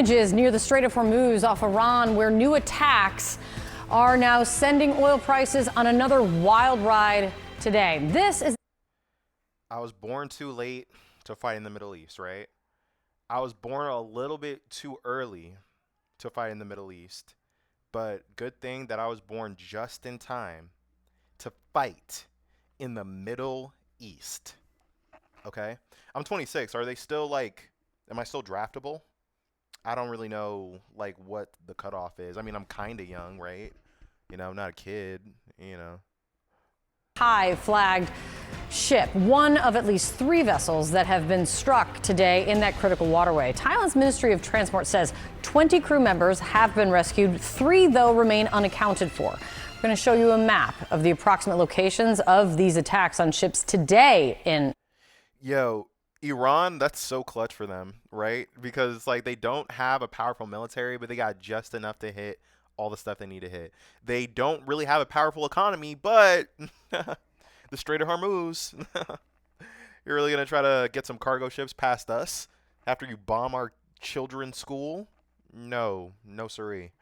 images near the Strait of Hormuz off Iran, where new attacks are now sending oil prices on another wild ride today. This is. I was born too late to fight in the Middle East, right? I was born a little bit too early to fight in the Middle East. But good thing that I was born just in time to fight in the Middle East. Okay? I'm 26. Are they still like, am I still draftable? I don't really know like what the cutoff is. I mean, I'm kind of young, right? I'm not a kid, High flagged ship, one of at least 3 vessels that have been struck today in that critical waterway. Thailand's Ministry of Transport says 20 crew members have been rescued. 3, though, remain unaccounted for. We're going to show you a map of the approximate locations of these attacks on ships today in. Yo, Iran, that's so clutch for them, right? Because like they don't have a powerful military, but they got just enough to hit all the stuff they need to hit. They don't really have a powerful economy, but the Strait of Hormuz. You're really going to try to get some cargo ships past us after you bomb our children's school? No siree.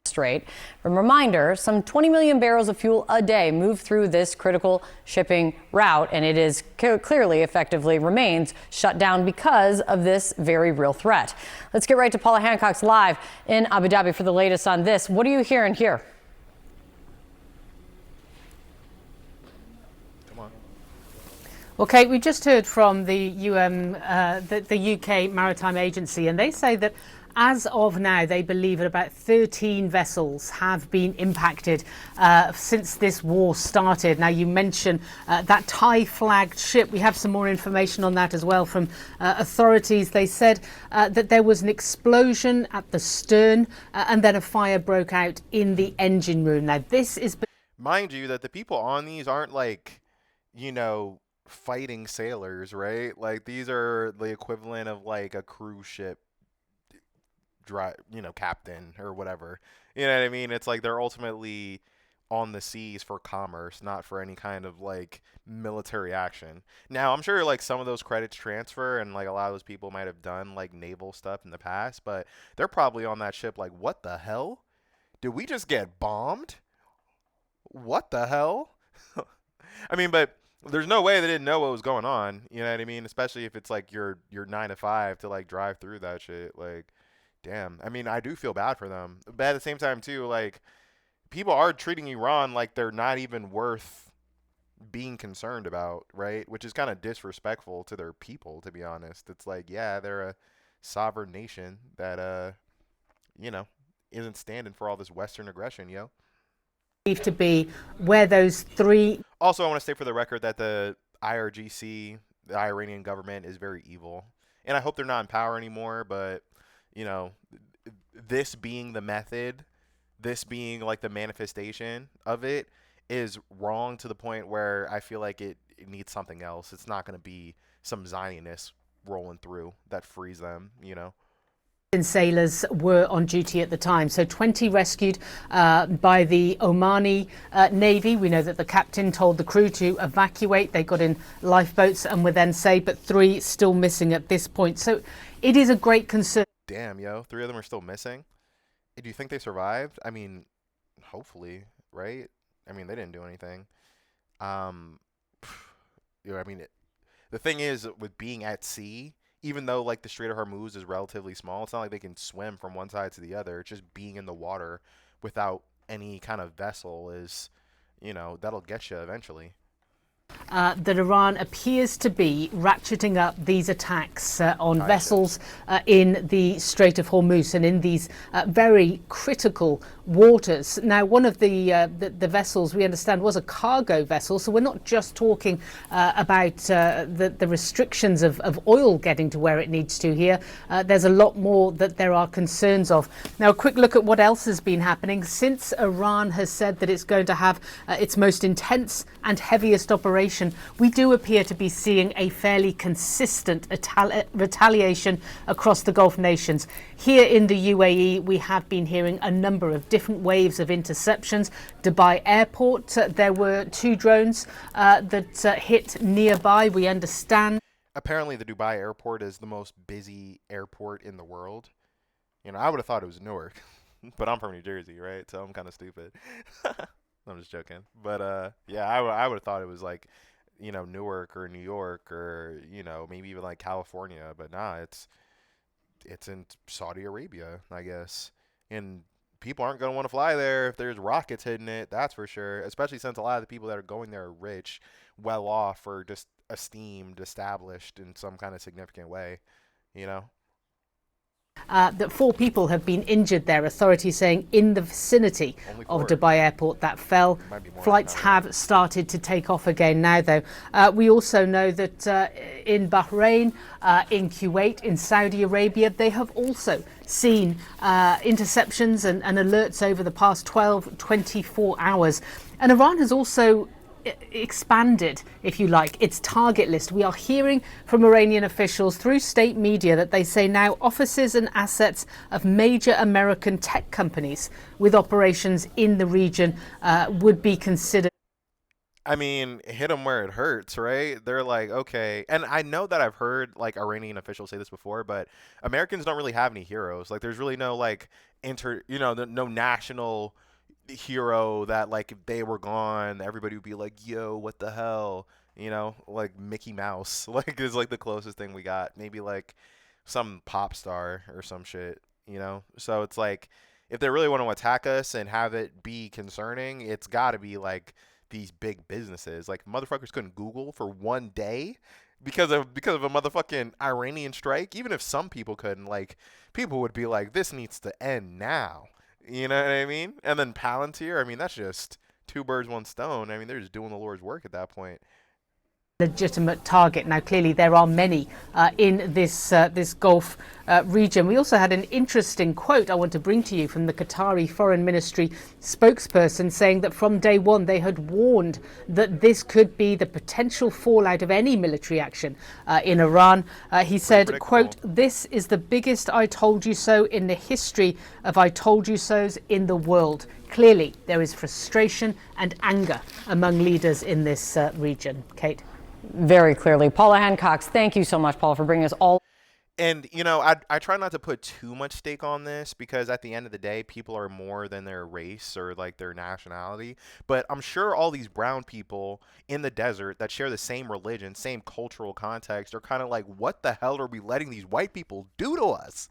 Strait. A reminder, some 20 million barrels of fuel a day move through this critical shipping route, and it is clearly effectively remains shut down because of this very real threat. Let's get right to Paula Hancock's live in Abu Dhabi for the latest on this. What are you hearing here? Well, Kate, we just heard from the UK Maritime Agency, and they say that as of now, they believe that about 13 vessels have been impacted since this war started. Now, you mentioned that Thai-flagged ship. We have some more information on that as well from authorities. They said that there was an explosion at the stern and then a fire broke out in the engine room. Now, this is... Mind you that the people on these aren't like, fighting sailors, right? Like these are the equivalent of like a cruise ship captain or whatever. You know what I mean? It's like they're ultimately on the seas for commerce, not for any kind of like military action. Now, I'm sure like some of those credits transfer and like a lot of those people might have done like naval stuff in the past, but they're probably on that ship like, what the hell? Did we just get bombed? What the hell? I mean, but there's no way they didn't know what was going on. You know what I mean? Especially if it's like your 9 to 5 to like drive through that shit. Like, damn. I mean, I do feel bad for them. But at the same time, too, like, people are treating Iran like they're not even worth being concerned about, right? Which is kind of disrespectful to their people, to be honest. It's like, yeah, they're a sovereign nation that, isn't standing for all this Western aggression, yo. To be where those 3. Also, I want to state for the record that the IRGC, the Iranian government, is very evil. And I hope they're not in power anymore, but, this being the method, this being like the manifestation of it is wrong to the point where I feel like it needs something else. It's not going to be some Zionists rolling through that frees them, Sailors were on duty at the time. So 20 rescued by the Omani Navy. We know that the captain told the crew to evacuate. They got in lifeboats and were then saved, but 3 still missing at this point. So it is a great concern. Damn, yo, 3 of them are still missing. Do you think they survived? I mean, hopefully, right? I mean, they didn't do anything. The thing is with being at sea, even though like the Strait of Hormuz is relatively small, it's not like they can swim from one side to the other. It's just being in the water without any kind of vessel is, that'll get you eventually. That Iran appears to be ratcheting up these attacks on vessels in the Strait of Hormuz and in these very critical waters. Now, one of the vessels we understand was a cargo vessel, so we're not just talking about the restrictions of oil getting to where it needs to here. There's a lot more that there are concerns of. Now, a quick look at what else has been happening since Iran has said that it's going to have its most intense and heaviest operation. We do appear to be seeing a fairly consistent retaliation across the Gulf nations. Here in the UAE, we have been hearing a number of different waves of interceptions. Dubai Airport, there were 2 drones that hit nearby, we understand. Apparently the Dubai Airport is the most busy airport in the world. You know, I would have thought it was Newark, but I'm from New Jersey, right? So I'm kind of stupid. I'm just joking. But yeah, I would have thought it was like, you know, Newark or New York or, you know, maybe even like California. But nah, it's in Saudi Arabia, I guess. And people aren't going to want to fly there if there's rockets hitting it, that's for sure. Especially since a lot of the people that are going there are rich, well off, or just esteemed, established in some kind of significant way, you know? That 4 people have been injured there, authorities saying, in the vicinity of Dubai Airport that fell. Flights have started to take off again now, though. We also know that in Bahrain, in Kuwait, in Saudi Arabia, they have also seen interceptions and alerts over the past 24 hours. And Iran has also expanded, if you like, its target list. We are hearing from Iranian officials through state media that they say now offices and assets of major American tech companies with operations in the region would be considered. I mean, hit them where it hurts, right? They're like, okay. And I know that I've heard like Iranian officials say this before, but Americans don't really have any heroes. Like, there's really no like no national hero that, like, if they were gone, everybody would be like, yo, what the hell, you know, like Mickey Mouse like is like the closest thing we got, maybe like some pop star or some shit, you know. So it's like, if they really want to attack us and have it be concerning, it's got to be like these big businesses. Like, motherfuckers couldn't Google for one day because of a motherfucking Iranian strike. Even if some people couldn't, like, people would be like, this needs to end now. You know what I mean? And then Palantir, I mean, that's just 2 birds, 1 stone. I mean, they're just doing the Lord's work at that point. Legitimate target. Now, clearly there are many in this Gulf region. We also had an interesting quote I want to bring to you from the Qatari Foreign Ministry spokesperson, saying that from day one they had warned that this could be the potential fallout of any military action in Iran. He said, quote, "This is the biggest I told you so in the history of I told you so's in the world." Clearly there is frustration and anger among leaders in this region. Kate? Very clearly. Paula Hancock, thank you so much, Paula, for bringing us all. And, you know, I try not to put too much stake on this, because at the end of the day, people are more than their race or like their nationality. But I'm sure all these brown people in the desert that share the same religion, same cultural context, are kind of like, what the hell are we letting these white people do to us?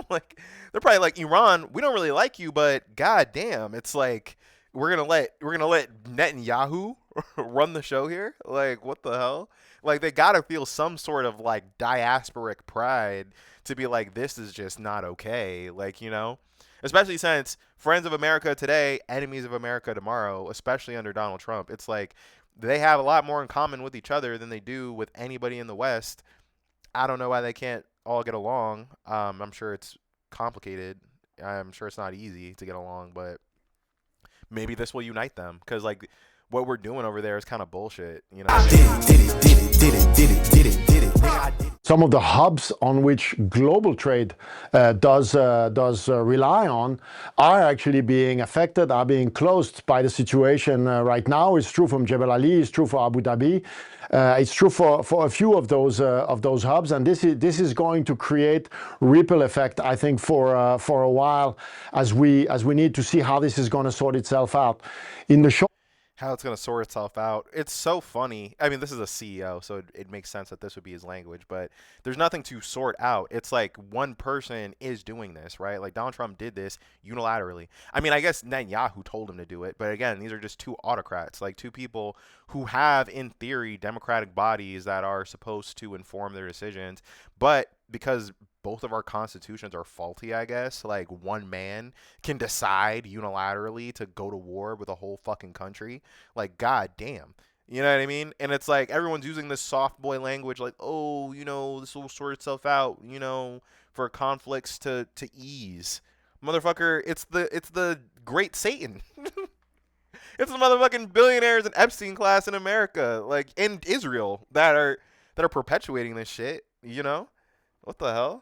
Like, they're probably like, Iran, we don't really like you, but goddamn, it's like, we're gonna let Netanyahu run the show here? Like, what the hell? Like, they gotta feel some sort of like diasporic pride to be like, this is just not okay. Like, you know, especially since friends of America today, enemies of America tomorrow, especially under Donald Trump. It's like they have a lot more in common with each other than they do with anybody in the West. I don't know why they can't all get along. I'm sure it's complicated. I'm sure it's not easy to get along, but maybe this will unite them, because like what we're doing over there is kind of bullshit, you know. Some of the hubs on which global trade does rely on are actually being affected, are being closed by the situation right now. It's true from Jebel Ali, it's true for Abu Dhabi, it's true for a few of those hubs, and this is going to create ripple effect, I think, for a while, as we need to see how this is going to sort itself out. In the short How it's going to sort itself out. It's so funny. I mean, this is a CEO, so it makes sense that this would be his language, but there's nothing to sort out. It's like one person is doing this, right? Like, Donald Trump did this unilaterally. I mean, I guess Netanyahu told him to do it, but again, these are just 2 autocrats, like 2 people who have, in theory, democratic bodies that are supposed to inform their decisions, but because both of our constitutions are faulty, I guess, like, one man can decide unilaterally to go to war with a whole fucking country. Like, god damn. You know what I mean? And it's like everyone's using this soft boy language, like, oh, you know, this will sort itself out, you know, for conflicts to ease. Motherfucker, it's the great Satan. It's the motherfucking billionaires and Epstein class in America, like, in Israel, that are perpetuating this shit, you know? What the hell?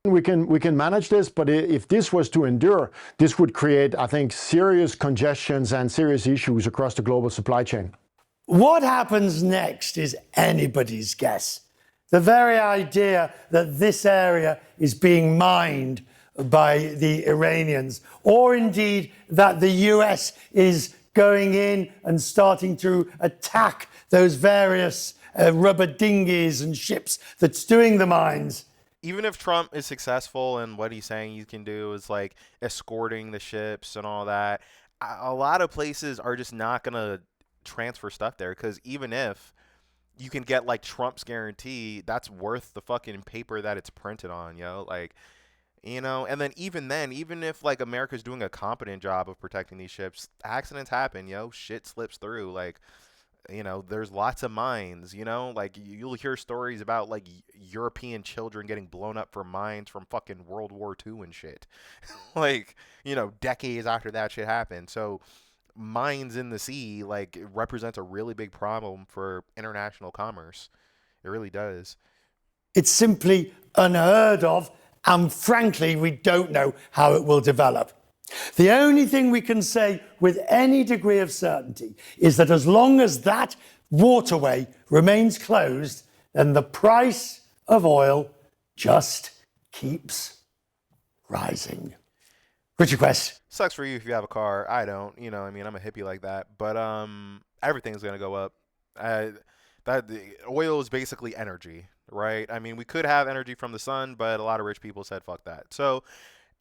we can manage this, but if this was to endure, this would create, I think, serious congestions and serious issues across the global supply chain. What happens next is anybody's guess. The very idea that this area is being mined by the Iranians, or indeed that the US is going in and starting to attack those various rubber dinghies and ships that's doing the mines. Even if Trump is successful and what he's saying you can do is like escorting the ships and all that, a lot of places are just not going to transfer stuff there, because even if you can get like Trump's guarantee, that's worth the fucking paper that it's printed on, like, and then even if like America's doing a competent job of protecting these ships, accidents happen, shit slips through, like, there's lots of mines, like you'll hear stories about like European children getting blown up for mines from fucking World War II and shit. Like, decades after that shit happened. So mines in the sea, like, it represents a really big problem for international commerce. It really does. It's simply unheard of, and frankly, we don't know how it will develop. The only thing we can say with any degree of certainty is that as long as that waterway remains closed, then the price of oil just keeps rising. Richard Quest. Sucks for you if you have a car. I don't. I'm a hippie like that. But everything's gonna go up. The oil is basically energy, right? I mean, we could have energy from the sun, but a lot of rich people said fuck that. So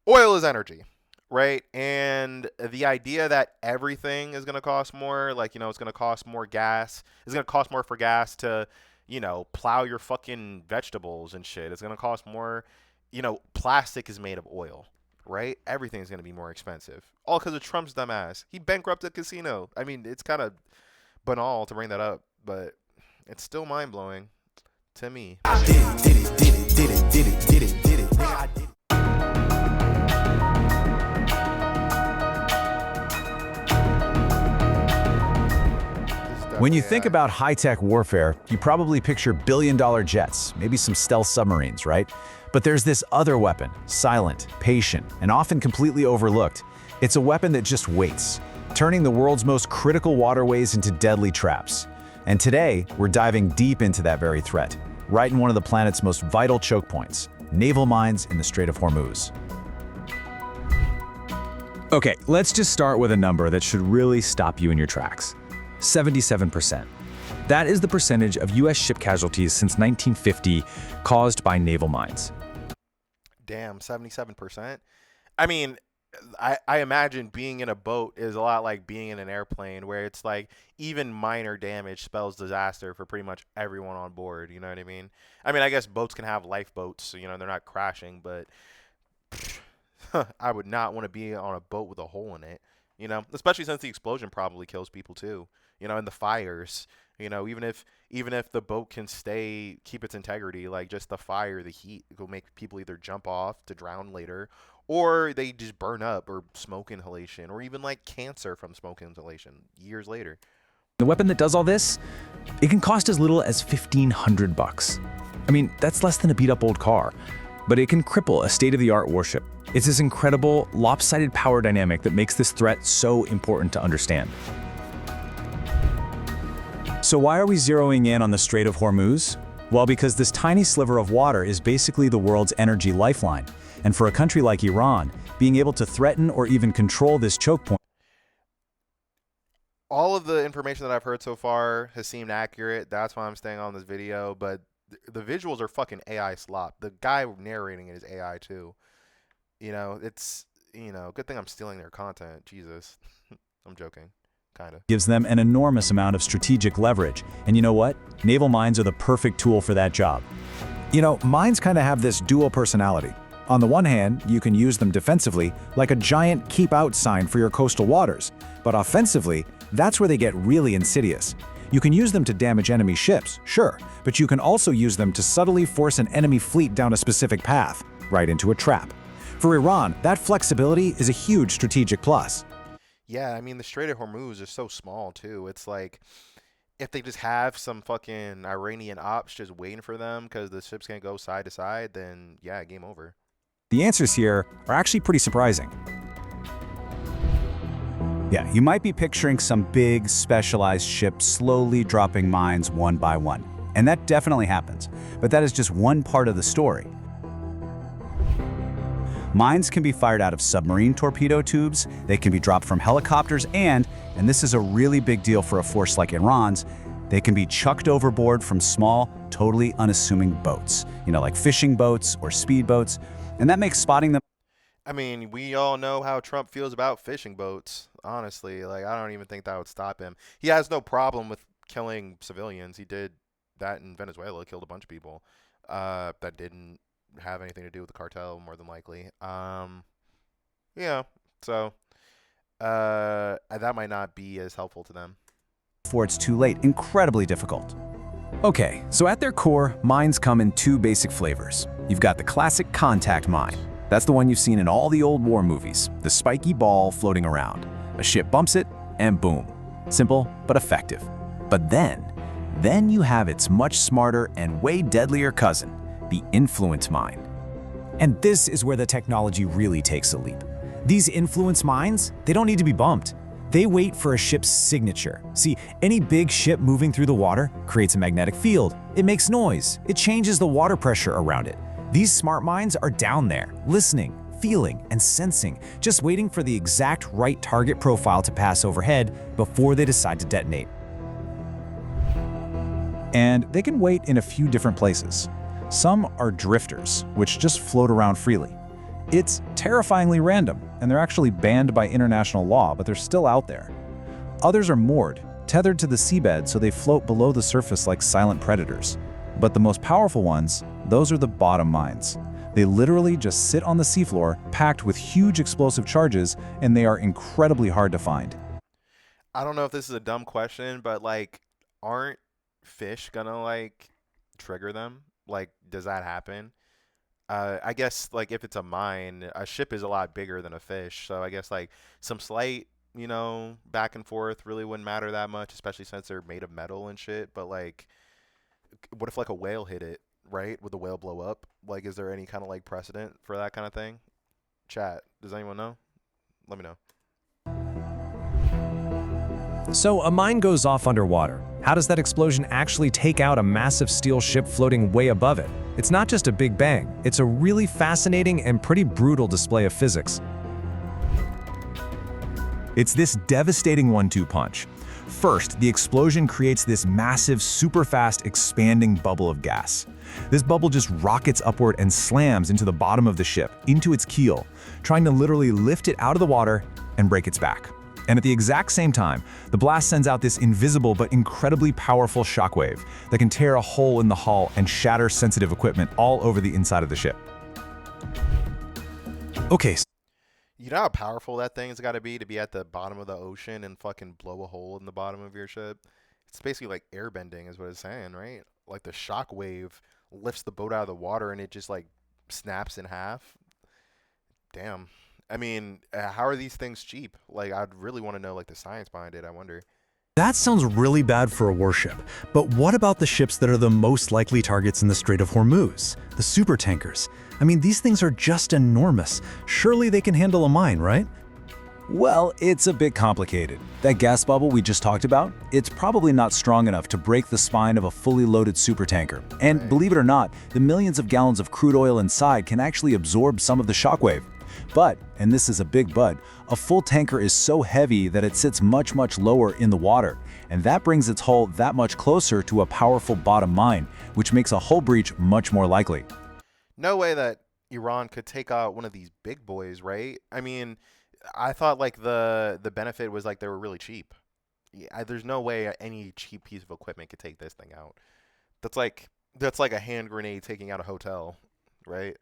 oil is energy, right? And the idea that everything is gonna cost more, like, it's gonna cost more gas. It's gonna cost more for gas to, plow your fucking vegetables and shit. It's gonna cost more. Plastic is made of oil. Right? Everything's going to be more expensive. All because of Trump's dumbass. He bankrupted a casino. I mean, it's kind of banal to bring that up, but it's still mind-blowing to me. When you think about high-tech warfare, you probably picture billion-dollar jets, maybe some stealth submarines, right? But there's this other weapon, silent, patient, and often completely overlooked. It's a weapon that just waits, turning the world's most critical waterways into deadly traps. And today, we're diving deep into that very threat, right in one of the planet's most vital choke points, naval mines in the Strait of Hormuz. Okay, let's just start with a number that should really stop you in your tracks. 77%. That is the percentage of U.S. ship casualties since 1950 caused by naval mines. Damn, 77%? I mean, I imagine being in a boat is a lot like being in an airplane, where it's like even minor damage spells disaster for pretty much everyone on board, you know what I mean? I mean, I guess boats can have lifeboats, so, they're not crashing, but I would not want to be on a boat with a hole in it, especially since the explosion probably kills people too, and the fires. Even if the boat can keep its integrity, like just the fire, the heat will make people either jump off to drown later, or they just burn up, or smoke inhalation, or even like cancer from smoke inhalation years later. The weapon that does all this, it can cost as little as $1,500. I mean, that's less than a beat-up old car, but it can cripple a state-of-the-art warship. It's this incredible, lopsided power dynamic that makes this threat so important to understand. So why are we zeroing in on the Strait of Hormuz? Well, because this tiny sliver of water is basically the world's energy lifeline. And for a country like Iran, being able to threaten or even control this choke point. All of the information that I've heard so far has seemed accurate. That's why I'm staying on this video. But the visuals are fucking AI slop. The guy narrating it is AI too. It's, good thing I'm stealing their content. Jesus. I'm joking. Kinda. Gives them an enormous amount of strategic leverage. And you know what? Naval mines are the perfect tool for that job. Mines kind of have this dual personality. On the one hand, you can use them defensively, like a giant keep out sign for your coastal waters. But offensively, that's where they get really insidious. You can use them to damage enemy ships, sure, but you can also use them to subtly force an enemy fleet down a specific path, right into a trap. For Iran, that flexibility is a huge strategic plus. Yeah, I mean, the Strait of Hormuz is so small, too. It's like, if they just have some fucking Iranian ops just waiting for them because the ships can't go side to side, then, yeah, game over. The answers here are actually pretty surprising. Yeah, you might be picturing some big, specialized ship slowly dropping mines one by one. And that definitely happens, but that is just one part of the story. Mines can be fired out of submarine torpedo tubes, they can be dropped from helicopters, and this is a really big deal for a force like Iran's, they can be chucked overboard from small, totally unassuming boats, like fishing boats or speedboats, and that makes spotting them. I mean, we all know how Trump feels about fishing boats, honestly. Like, I don't even think that would stop him. He has no problem with killing civilians. He did that in Venezuela, killed a bunch of people that didn't have anything to do with the cartel, more than likely. Yeah, so that might not be as helpful to them. Before it's too late, incredibly difficult. Okay, so at their core, mines come in two basic flavors. You've got the classic contact mine. That's the one you've seen in all the old war movies, the spiky ball floating around. A ship bumps it, and boom. Simple, but effective. But then you have its much smarter and way deadlier cousin, the influence mine. And this is where the technology really takes a leap. These influence mines, they don't need to be bumped. They wait for a ship's signature. See, any big ship moving through the water creates a magnetic field. It makes noise. It changes the water pressure around it. These smart mines are down there, listening, feeling, and sensing, just waiting for the exact right target profile to pass overhead before they decide to detonate. And they can wait in a few different places. Some are drifters, which just float around freely. It's terrifyingly random, and they're actually banned by international law, but they're still out there. Others are moored, tethered to the seabed so they float below the surface like silent predators. But the most powerful ones, those are the bottom mines. They literally just sit on the seafloor, packed with huge explosive charges, and they are incredibly hard to find. I don't know if this is a dumb question, but like, aren't fish gonna like trigger them? Like, does that happen? I guess like if it's a mine, a ship is a lot bigger than a fish, so I guess like some slight, back and forth really wouldn't matter that much, especially since they're made of metal and shit. But like, what if like a whale hit it, right? Would the whale blow up? Like, is there any kind of like precedent for that kind of thing? Chat, does anyone know? Let me know. So a mine goes off underwater. How does that explosion actually take out a massive steel ship floating way above it? It's not just a big bang, it's a really fascinating and pretty brutal display of physics. It's this devastating 1-2 punch. First, the explosion creates this massive, super fast, expanding bubble of gas. This bubble just rockets upward and slams into the bottom of the ship, into its keel, trying to literally lift it out of the water and break its back. And at the exact same time, the blast sends out this invisible but incredibly powerful shockwave that can tear a hole in the hull and shatter sensitive equipment all over the inside of the ship. Okay. You know how powerful that thing's got to be at the bottom of the ocean and fucking blow a hole in the bottom of your ship? It's basically like airbending is what it's saying, right? Like the shock wave lifts the boat out of the water and it just like snaps in half. Damn. I mean, how are these things cheap? Like, I'd really want to know like the science behind it, I wonder. That sounds really bad for a warship, but what about the ships that are the most likely targets in the Strait of Hormuz? The supertankers. I mean, these things are just enormous. Surely they can handle a mine, right? Well, it's a bit complicated. That gas bubble we just talked about, it's probably not strong enough to break the spine of a fully loaded supertanker. And believe it or not, the millions of gallons of crude oil inside can actually absorb some of the shockwave. But, and this is a big but, a full tanker is so heavy that it sits much, much lower in the water, and that brings its hull that much closer to a powerful bottom mine, which makes a hull breach much more likely. No way that Iran could take out one of these big boys, right? I mean, I thought like the benefit was like they were really cheap. Yeah, there's no way any cheap piece of equipment could take this thing out. That's like a hand grenade taking out a hotel, right?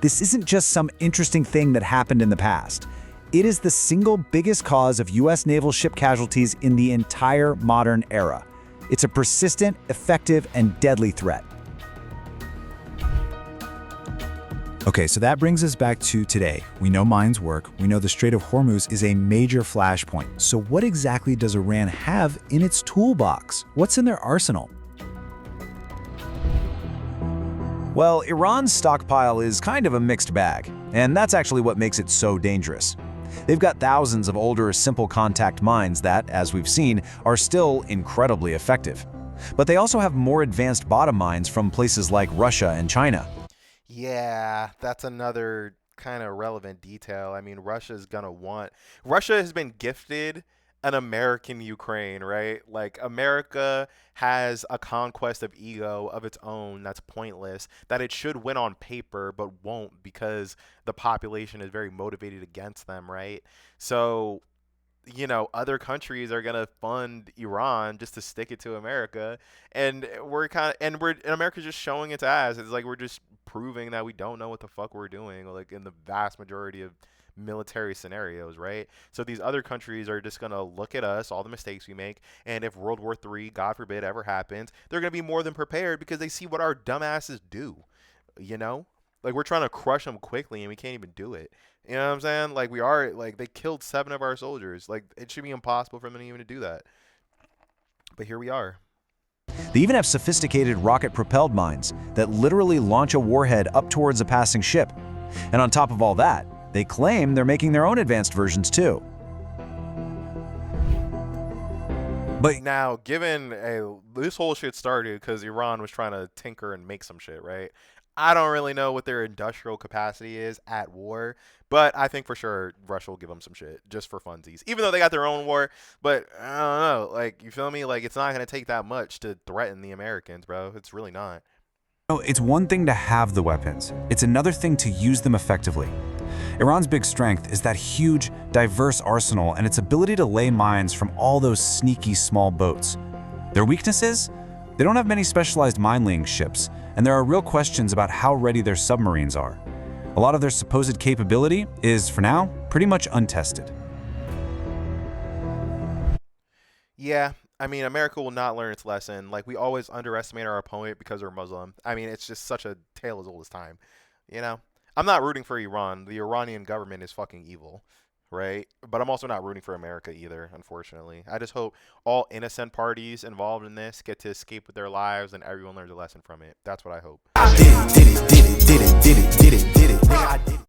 This isn't just some interesting thing that happened in the past. It is the single biggest cause of U.S. naval ship casualties in the entire modern era. It's a persistent, effective, and deadly threat. Okay, so that brings us back to today. We know mines work. We know the Strait of Hormuz is a major flashpoint. So what exactly does Iran have in its toolbox? What's in their arsenal? Well, Iran's stockpile is kind of a mixed bag, and that's actually what makes it so dangerous. They've got thousands of older simple contact mines that, as we've seen, are still incredibly effective. But they also have more advanced bottom mines from places like Russia and China. Yeah, that's another kind of relevant detail. I mean, Russia has been gifted an American Ukraine, right? Like, America has a conquest of ego of its own that's pointless, that it should win on paper but won't because the population is very motivated against them, right? So, you know, other countries are gonna fund Iran just to stick it to America, and America's just showing its ass. It's like we're just proving that we don't know what the fuck we're doing, like in the vast majority of military scenarios, right? So these other countries are just gonna look at us, all the mistakes we make, and if World War III, God forbid, ever happens, they're gonna be more than prepared because they see what our dumbasses do. You know, like we're trying to crush them quickly and we can't even do it. You know what I'm saying? Like they killed 7 of our soldiers. Like it should be impossible for them even to do that. But here we are. They even have sophisticated rocket-propelled mines that literally launch a warhead up towards a passing ship. And on top of all that, they claim they're making their own advanced versions too. But now, this whole shit started because Iran was trying to tinker and make some shit, right? I don't really know what their industrial capacity is at war, but I think for sure Russia will give them some shit just for funsies, even though they got their own war. But I don't know, like, you feel me? Like, it's not going to take that much to threaten the Americans, bro. It's really not. It's one thing to have the weapons. It's another thing to use them effectively. Iran's big strength is that huge, diverse arsenal and its ability to lay mines from all those sneaky small boats. Their weakness is, they don't have many specialized mine-laying ships, and there are real questions about how ready their submarines are. A lot of their supposed capability is, for now, pretty much untested. Yeah, I mean, America will not learn its lesson. Like, we always underestimate our opponent because they're Muslim. I mean, it's just such a tale as old as time, you know? I'm not rooting for Iran. The Iranian government is fucking evil, right? But I'm also not rooting for America either, unfortunately. I just hope all innocent parties involved in this get to escape with their lives and everyone learns a lesson from it. That's what I hope.